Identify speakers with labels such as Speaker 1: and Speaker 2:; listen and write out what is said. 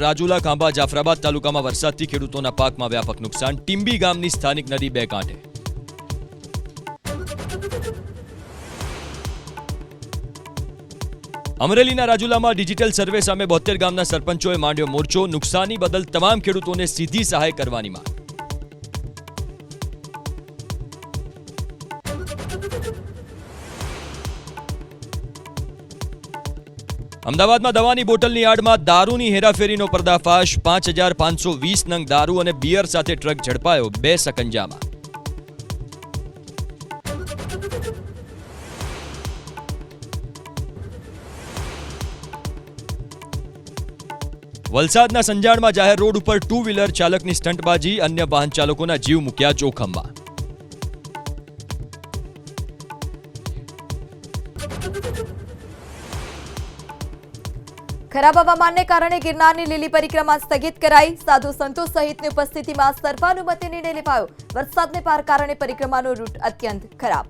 Speaker 1: રાજુલા, ખાંભા, જાફરાબાદ તાલુકામાં વરસાદથી ખેડૂતોના પાકમાં વ્યાપક નુકસાન. ટીંબી ગામની સ્થાનિક નદી બે કાંઠે. અમરેલીના રાજુલામાં ડિજિટલ સર્વે સામે 72 ગામના સરપંચોએ માંડ્યો મોરચો. નુકસાની બદલ તમામ ખેડૂતોને સીધી સહાય કરવાની માંગ. અમદાવાદમાં દવાની બોટલની આડમાં દારૂની હેરાફેરીનો પર્દાફાશ. 5520 નંગ દારૂ અને બિયર સાથે ટ્રક ઝડપાયો. 2 સકંજામાં. વલસાડના સંજાણમાં જાહેર રોડ ઉપર 2 વ્હીલર ચાલકની સ્ટંટબાજી. અન્ય વાહન ચાલકોના જીવ મૂક્યા જોખમમાં.
Speaker 2: ખરાબ હવામાનને કારણે ગિરનારની લીલી પરિક્રમા સ્થગિત કરાઈ. સાધુ સંતો સહિતની ઉપસ્થિતિમાં સર્વાનુમતે નિર્ણય લેવાયો. વરસાદને પાર કારણે પરિક્રમાનો રૂટ અત્યંત ખરાબ.